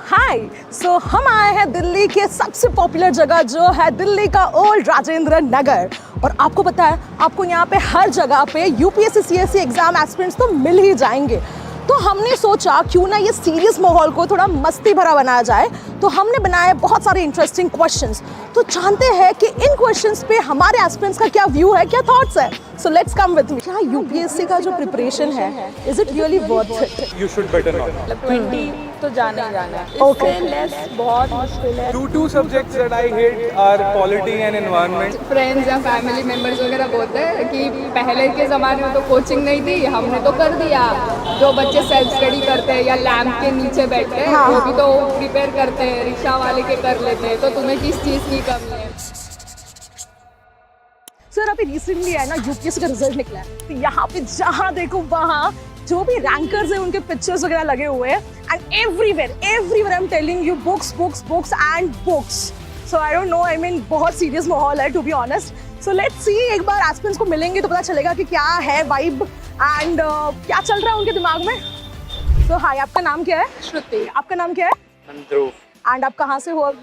हाय हम आए हैं दिल्ली के सबसे पॉपुलर जगह जो है दिल्ली का ओल्ड राजेंद्र नगर। और आपको पता है आपको यहाँ पे हर जगह पे यूपीएससी सीएससी एग्जाम एस्पिरेंट्स तो मिल ही जाएंगे। तो हमने सोचा क्यों ना ये सीरियस माहौल को थोड़ा मस्ती भरा बनाया जाए। तो हमने बनाए बहुत सारे इंटरेस्टिंग क्वेश्चंस। तो जानते हैं कि इन क्वेश्चंस पे हमारे एस्पिरेंट्स का क्या व्यू है, क्या थॉट्स है। So let's come with me. क्या यूपीएससी का जो प्रिपरेशन है is it really worth it? You should better not. 20 तो जाना ही जाना है। Okay. इससे लेस बहुत मुश्किल है। Two subjects that I hate are polity and environment. Friends या फैमिली मेंबर्स वगैरह बोलते हैं कि पहले के ज़माने में तो कोचिंग नहीं थी, हमने तो कर दिया। जो बच्चे सेल्फ स्टडी करते हैं या लैम्प के नीचे बैठते हैं वो भी तो प्रिपेयर करते हैं, रिक्शा वाले के कर लेते हैं। तो तुम्हें किस चीज़ की कमी है? सर अभी रिसेंटली है ना यूपीएससी का रिजल्ट निकला है। तो यहाँ पे जहाँ देखो वहाँ जो भी रैंकर्स हैं उनके पिक्चर्स वगैरह लगे हुए हैं। And everywhere I am telling you books and books. So I don't know, I mean बहुत सीरियस माहौल है to be honest. So let's see, एक बार एस्पिरेंट्स को मिलेंगे तो पता चलेगा कि क्या है वाइब एंड क्या चल रहा है उनके दिमाग में। सो हाय, आपका नाम क्या है? श्रुति। आपका नाम क्या है? ध्रुव। एंड आप कहाँ से हो?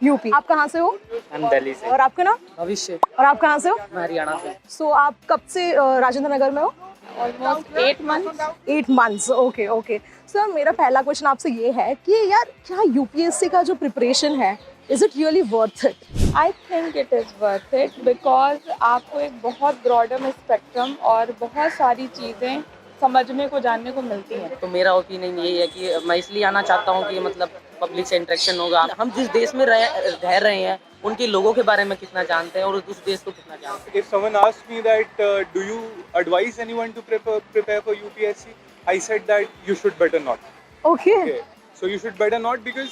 यूपी। आप कहाँ से हो? हम दिल्ली से। और आपका नाम? भविष्य। और आप कहाँ से हो? मैं हरियाणा से। सो आप कब से राजेंद्र नगर में हो? Almost 8 months. 8 months। Okay. Sir मेरा पहला क्वेश्चन आपसे ये है कि यार क्या यूपीएससी का जो प्रिपरेशन है is it really worth it? I think it is worth it because आपको एक बहुत ब्रॉडर स्पेक्ट्रम और बहुत सारी चीज़ें समझने को जानने को मिलती हैं। तो मेरा ओपिनियन यही है कि मैं इसलिए आना चाहता हूँ कि मतलब पब्लिक से इंटरेक्शन होगा। हम जिस देश में रह रहे हैं उनके लोगों के बारे में कितना जानते हैं और उस देश को कितना जानते हैं। If someone asked me that, do you advise anyone to prepare for UPSC? I said that you should better not. Okay. Okay. So you should better not because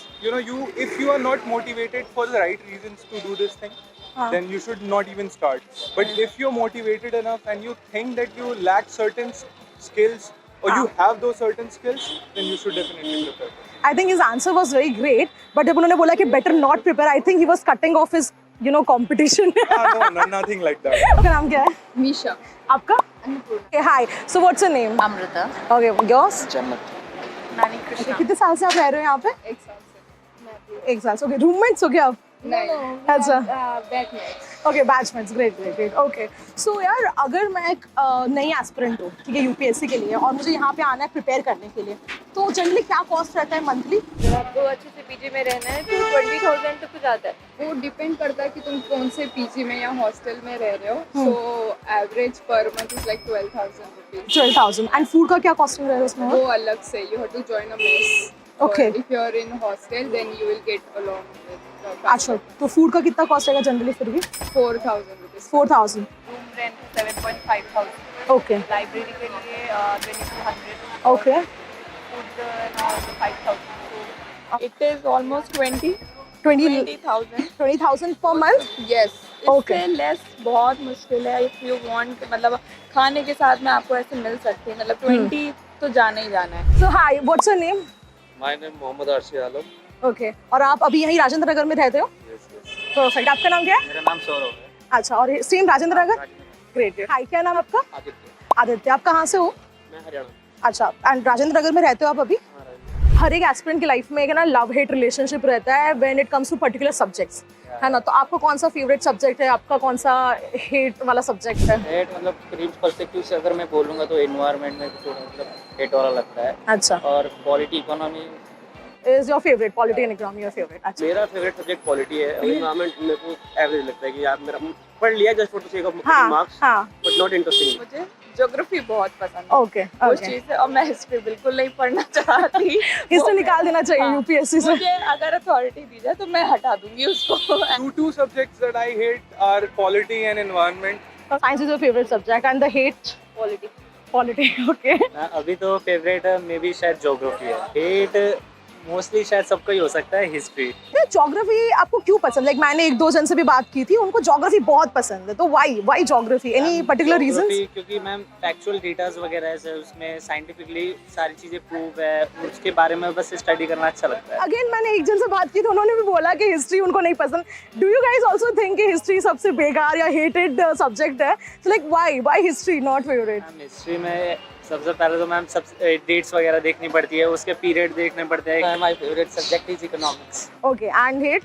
if you are not motivated for the right reasons to do this thing, then you should not even start. But if you're motivated enough and you think that you lack certain skills or you have those certain skills, then you should definitely prepare. I think his answer was very great, but जब उन्होंने बोला कि better not prepare, I think he was cutting of his competition. No, nothing like that. आपका नाम क्या है? मीशा। आपका? Hi, so what's your name? Amrita. Okay, yours? Nani Krishna. कितने साल से आप रह रहे हो यहाँ पे? 1 साल से। 1 साल से। ओके, रूममेट्स हो क्या आप? नहीं। अच्छा। Batchmates. Okay, batchmates. Great. Okay, so यार अगर मैं एक नई एस्पिरेंट हूँ, ठीक है, यूपीएससी के लिए और मुझे यहाँ पे आना है प्रिपेयर करने के लिए, तो जनरली क्या कॉस्ट रहता है मंथली? जब आपको अच्छे से पीजी में रहना है तो 20,000 तक कुछ आता है। वो डिपेंड करता है कि तुम कौन से पीजी में या हॉस्टल में रह रहे हो। So average per month is like 12,000 rupees. 12,000। And food का क्या कॉस्टिंग रहेगा उसमें? वो अलग से, you have to join a mess. Okay. If you are in hostel, then you will get along with the अच्छा, तो फूड का कितना कॉस्ट रहेगा जनरली फिर भी? 4,000 rupees. 4,000। Room rent 7,500। Okay. Library के लिए 2,200। Okay. Food 5,000। It is almost 20,000 per month? Yes. Okay. इससे लेस बहुत मुश्किल है। इफ यू वांट मतलब खाने के साथ में आपको ऐसे मिल सकते हैं, मतलब 20 तो जाना ही जाना है। So hi, what's your name? My name Mohammad Arshi Alam. Okay, और आप अभी यहीं राजेंद्र नगर में रहते हो? परफेक्ट। आपका नाम क्या है? मेरा नाम सौरभ है। अच्छा, और सेम राजेंद्र नगर? ग्रेट। हाय, क्या नाम आपका? आदित्य। आदित्य। आप कहाँ से हो? मैं हरियाणा। अच्छा, एंड राजेंद्र नगर में रहते हो आप अभी? हर एक एस्पिरेंट की लाइफ में एक ना लव हेट रिलेशनशिप रहता है when it comes to particular subjects, है ना? तो आपका कौन सा फेवरेट सब्जेक्ट है, आपका कौन सा हेट वाला सब्जेक्ट है? हेट मतलब करीब पर्सपेक्टिव से अगर मैं बोलूँगा तो एनवायरनमेंट में थोड़ा मतलब हेट वाला लगता है। अच्छा। और polity economy is your favourite? Polity and economy your favourite? अच्छा। मेरा फेवरेट सब्जेक्ट पॉलिटी है। एनवायरनमेंट मेरे को एवरेज लगता है कि यार मेरा पढ़ लिया just for the sake of marks, but not interesting. मुझे ज्योग्राफी बहुत पसंद है। ओके। वो चीज़ है, और मैं हिस्ट्री बिल्कुल नहीं पढ़ना चाहती। हिस्ट्री निकाल देना चाहिए यूपीएससी से। मुझे अगर अथॉरिटी दी जाए तो मैं हटा दूंगी उसको। Two subjects that I hate are polity and environment. Science is your favourite subject and the hate? Polity. Okay. अभी तो फेवरेट मे बी शायद ज्योग्राफी है। हेट मोस्टली शायद सबका ही हो सकता है हिस्ट्री। ज्योग्राफी आपको क्यों पसंद? लाइक मैंने 1-2 जन से भी बात की थी, उनको ज्योग्राफी बहुत पसंद है, तो why geography? Any particular reasons? क्योंकि मैम फैक्चुअल डेटास वगैरह है, उसमें साइंटिफिकली सारी चीजें प्रूव है, उसके बारे में बस स्टडी करना अच्छा लगता है। अगेन मैंने एक जन से बात की तो उन्होंने भी बोला कि हिस्ट्री उनको नहीं पसंद। Do you guys also think कि हिस्ट्री सबसे बेकार या हेटेड सब्जेक्ट है? So like why history not favourite? History में सबसे पहले तो मैम सब डेट्स वगैरह देखनी पड़ती है, उसके पीरियड देखने पड़ते हैं। My favourite subject is economics. Okay and hit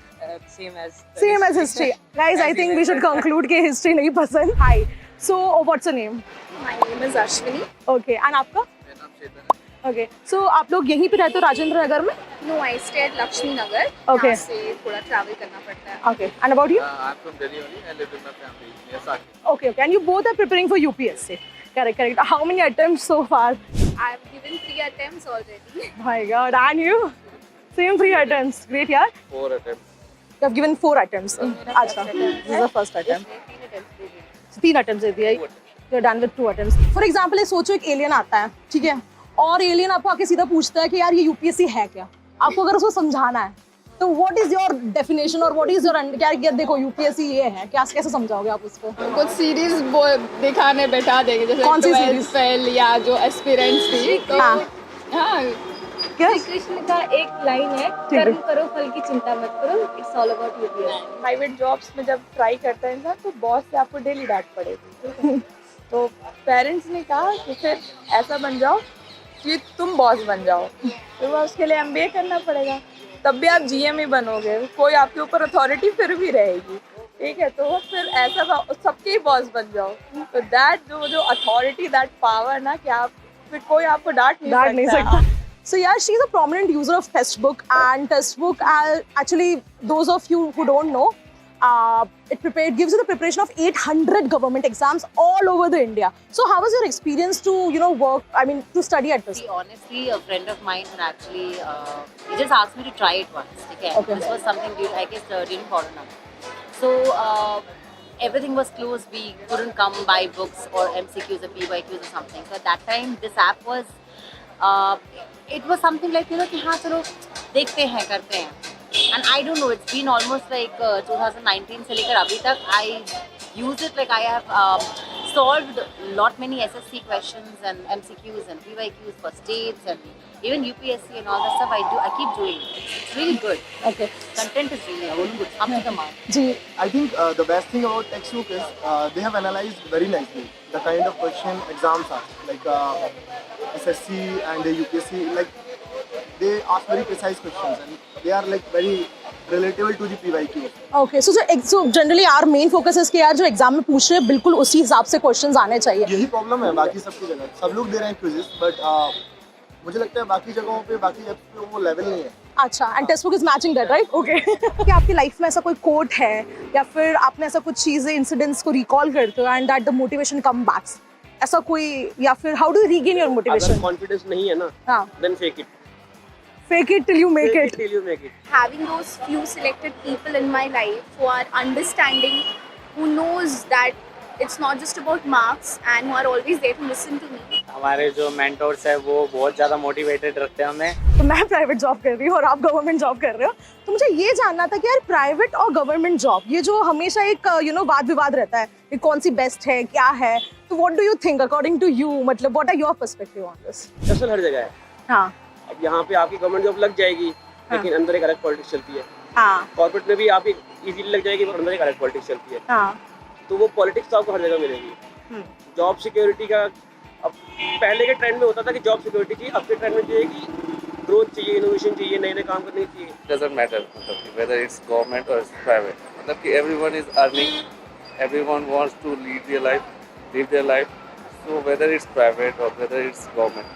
same as history. Guys I think we should conclude कि हिस्ट्री नहीं पसंद। Hi, so what's your name? My name is Ashwini. Okay and आपका? मेरा नाम चेतन है। ओके, सो आप लोग यहीं पे रहते हो राजेंद्र नगर में? No, I stay at Lakshmi Nagar. Okay. यहाँ से थोड़ा ट्रैवल करना पड़ता है। Okay and about you? I'm from Delhi only. I live with my family near Saket. Okay, and you both are preparing for UPSC. Correct. How many attempts so far? I've given 3 attempts already. My God, and you? Same 3 attempts. Great, yaar. 4 attempts. You have given 4 attempts. अच्छा, this is the first attempt. 3 attempts दे दिया. You're done with 2 attempts. For example, सोचो एक alien आता है, ठीक है? और alien आपको आके सीधा पूछता है कि यार ये UPSC है क्या? आपको अगर उसको समझाना है, तो what is your definition और what is your क्या देखो UPSC ये है, क्या कैसे समझाओगे आप उसको? कुछ सीरीज दिखाने बैठा देंगे, जैसे कौन सी 12th series? फेल या जो एस्पिरेंट्स थी, तो हाँ। हाँ, क्या? कृष्ण का एक लाइन है, ठीक है। कर्म करो फल की चिंता मत करो, it's all about UPSC. Private jobs में जब ट्राई करता है इंसान तो बॉस से आपको डेली डांट पड़ेगी, ठीक है? तो पेरेंट्स ने कहा कि फिर ऐसा बन जाओ कि तुम बॉस बन जाओ, तो उसके लिए MBA करना पड़ेगा, तब भी आप GM ही बनोगे, कोई आपके ऊपर अथॉरिटी फिर भी रहेगी, ठीक है? तो फिर ऐसा सबके ही बॉस बन जाओ, तो दैट जो अथॉरिटी, दैट पावर ना, कि आप फिर कोई आपको डांट नहीं सकता। So yeah, she is a prominent user of Testbook, and Testbook, actually, those of you who don't know, gives you the preparation of 800 government exams all over the India. So how was your experience to to study at this? See, honestly, a friend of mine had actually he just asked me to try it once. Okay. This was something I guess during Corona. So everything was closed. We couldn't come buy books or MCQs or PYQs or something. So at that time, this app was it was something like कि हाँ चलो देखते हैं करते हैं. And I don't know, it's been almost like 2019 से लेकर अभी तक I use it, like I have solved lot many SSC questions and MCQs and PYQs for states and even UPSC and all that stuff. I keep doing it. It's really good. Okay. Content is really good. Up to the mark. Ji. I think the best thing about textbook is they have analyzed very nicely the kind of question exams are, like SSC and the UPSC, like they ask very precise questions and they are like very relatable to the PYQ. Okay, so generally our main focus is कि यार जो exam में पूछ रहे हैं बिल्कुल उसी हिसाब से क्वेश्चंस आने चाहिए. यही प्रॉब्लम है बाकी सबकी जगह, सब लोग दे रहे हैं क्विज़ेस, बट मुझे लगता है बाकी जगहों पे, बाकी एप्स पे वो लेवल नहीं है. अच्छा, and text book is matching that, right? Okay. क्या आपकी लाइफ में ऐसा कोई कोट है या फिर आपने ऐसा कुछ चीजें, इंसिडेंट्स को रिकॉल करते हो and that the motivation come backs, ऐसा कोई, या फिर how do you regain your motivation? अगर कॉन्फिडेंस नहीं है ना, हाँ, then fake it till you make it. till you make it. Having those few selected people in my life who are understanding, who knows that it's not just about marks and who are always there to listen to me. हमारे जो mentors है वो बहुत ज़्यादा motivated रखते हैं हमें. तो मैं प्राइवेट जॉब कर रही हूँ और आप गवर्नमेंट जॉब कर रहे हो, तो मुझे ये जानना था कि यार प्राइवेट और गवर्नमेंट जॉब, ये जो हमेशा एक वाद विवाद रहता है कि कौन सी बेस्ट है, क्या है, तो what do you think according to you, मतलब what are your perspective on this? दरअसल हर जगह है. हाँ. अब यहाँ पे आपकी गवर्नमेंट जॉब लग जाएगी, लेकिन अंदर एक अलग पॉलिटिक्स चलती है. हाँ. कॉर्पोरेट में भी आपकी इजीली लग जाएगी, पर अंदर एक अलग पॉलिटिक्स चलती है. हाँ. तो वो पॉलिटिक्स तो आपको हर जगह मिलेगी. जॉब सिक्योरिटी का, अब पहले के ट्रेंड में होता था कि जॉब सिक्योरिटी चाहिए, अब के ट्रेंड में चाहिए कि ग्रोथ चाहिए, इनोवेशन चाहिए, नए नए काम करने चाहिए. Doesn't matter whether it's government or it's private. मतलब कि everyone is earning, everyone wants to live their life. So whether it's private or whether it's government.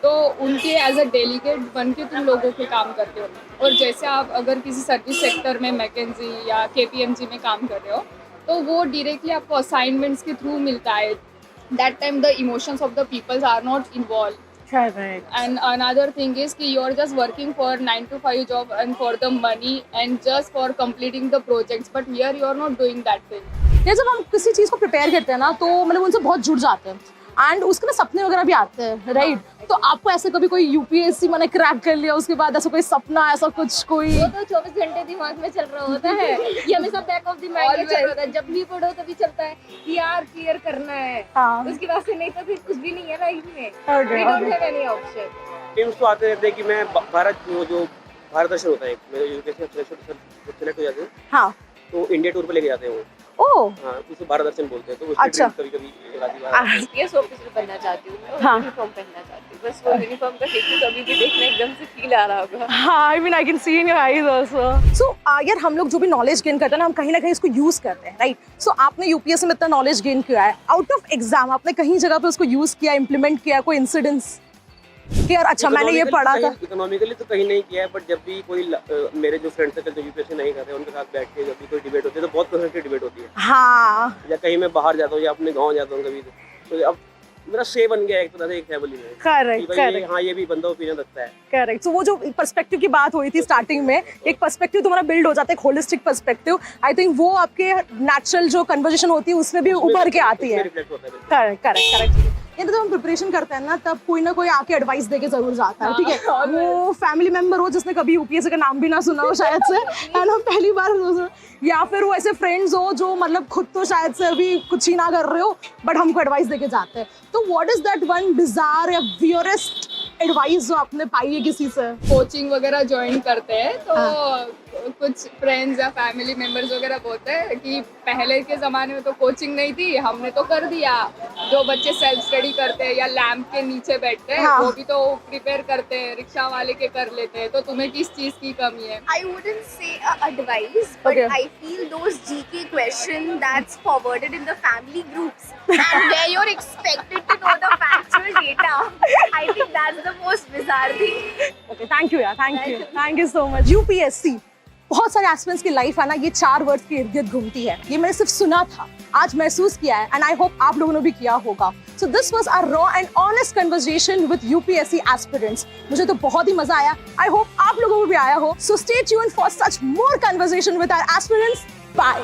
तो उनके एज अ डेलीगेट बन के तुम लोगों के काम करते हो, और जैसे आप अगर किसी सर्विस सेक्टर में मैकेंजी या KPMG में काम कर रहे हो, तो वो डायरेक्टली आपको असाइनमेंट्स के थ्रू मिलता है. That time the emotions of the peoples are not involve. And another thing is कि you are just working for 9 to 5 job and for the money and just for completing the projects, but here you are not doing that thing. या जब हम किसी चीज़ को prepare करते हैं ना, तो मतलब उनसे बहुत जुड़ जाते हैं एंड उसके ना सपने वगैरह भी आते हैं, राइट? तो आपको ऐसे कभी कोई UPSC मैंने क्रैक कर लिया, उसके बाद ऐसा कोई सपना, ऐसा कुछ कोई? वो तो 24 घंटे दिमाग में चल रहा होता है, ये हमेशा बैक ऑफ द माइंड में चल रहा होता है. जब भी पढ़ो तभी चलता है कि यार क्लियर करना है. हाँ. उसके बाद से नहीं तो फिर कुछ भी नहीं है लाइफ में. Okay, We don't have any option. Teams तो आते रहते हैं कि मैं जो भारत दर्शन होता है, मेरे UPSC सेलेक्ट हो जाते हैं. हाँ. तो इंडिया टूर पे लेके जाते हैं वो. ओह हाँ, उसे भारत दर्शन बोलते हैं, तो अच्छा। कभी कभी एक आधी बार आती है। आईपीएस ऑफिसर बनना चाहती हूँ मैं, हाँ। यूनिफॉर्म पहनना चाहती हूँ, बस वो यूनिफॉर्म का देख के कभी भी देखना एकदम से फील आ रहा होगा। हाँ, I mean I can see in your eyes also. So यार हम लोग जो भी नॉलेज गेन करते हैं ना, हम कहीं ना कहीं इसको यूज करते हैं, राइट? सो आपने यूपीएससी में इतना नॉलेज गेन किया है, आउट ऑफ एग्जाम आपने कहीं जगह पे उसको यूज किया, इम्प्लीमेंट किया, कोई इंसिडेंट्स कि यार अच्छा मैंने ये पढ़ा था? इकोनॉमिकली तो कहीं नहीं किया है, बट जब भी कोई मेरे जो फ्रेंड्स हैं जो यूपीएससी नहीं कर रहे, उनके साथ बैठ के जब भी कोई डिबेट होती है तो बहुत कंस्ट्रक्टिव डिबेट होती है। हाँ या कहीं मैं बाहर जाता हूँ या अपने गाँव जाता हूँ कभी, तो अब मेरा से बन गया एक तरह से एक फैमिली में करेक्ट कि भाई करेक्ट हाँ ये भी बंदा ओपिनियन रखता है। करेक्ट। सो वो जो पर्सपेक्टिव की बात हुई थी स्टार्टिंग में, एक पर्सपेक्टिव तुम्हारा बिल्ड हो जाता है, एक होलिस्टिक पर्सपेक्टिव, आई थिंक वो आपके नेचुरल जो कन्वर्सेशन होती है उसमें भी उभर के आती है। रिफ्लेक्ट होता है बिल्कुल। Correct correct correct. ये तो हम प्रिपरेशन करते हैं ना, तब कोई ना कोई आके एडवाइस देके जरूर जाता है, ठीक है? वो फैमिली मेंबर हो जिसने कभी यूपीएससी का नाम भी ना सुना हो शायद से, है ना, पहली बार, या फिर वो ऐसे फ्रेंड्स हो जो मतलब खुद तो शायद से अभी कुछ ही ना कर रहे हो बट हमको एडवाइस देके जाते हैं। तो what is that one bizarre या वियरेस्ट एडवाइस जो आपने पाई है किसी से? कोचिंग वगैरह ज्वाइन करते हैं तो कुछ फ्रेंड्स या फैमिली मेंबर्स वगैरह बोलते हैं कि पहले के ज़माने में तो कोचिंग नहीं थी, हमने तो कर दिया। जो बच्चे सेल्फ स्टडी करते हैं या लैम्प के नीचे बैठते हैं, वो भी तो प्रिपेयर करते हैं, रिक्शा वाले के कर लेते हैं, तो तुम्हें किस चीज़ की कमी है? I wouldn't say advice, but Okay. I feel those GK question that's forwarded in the family groups and where you're expected to know the factual data. I think that's the most bizarre thing. Okay thank you यार, thank you so much. UPSC बहुत सारे aspirants की life है ना, ये 4 words के इर्द गिर्द घूमती है। ये मैंने सिर्फ सुना था, आज महसूस किया है, एंड आई होप आप लोगों ने भी किया होगा। So this was our raw and honest conversation with UPSC aspirants. मुझे तो बहुत ही मजा आया, आई होप आप लोगों को भी आया हो। So stay tuned for such more conversation with our aspirants. Bye.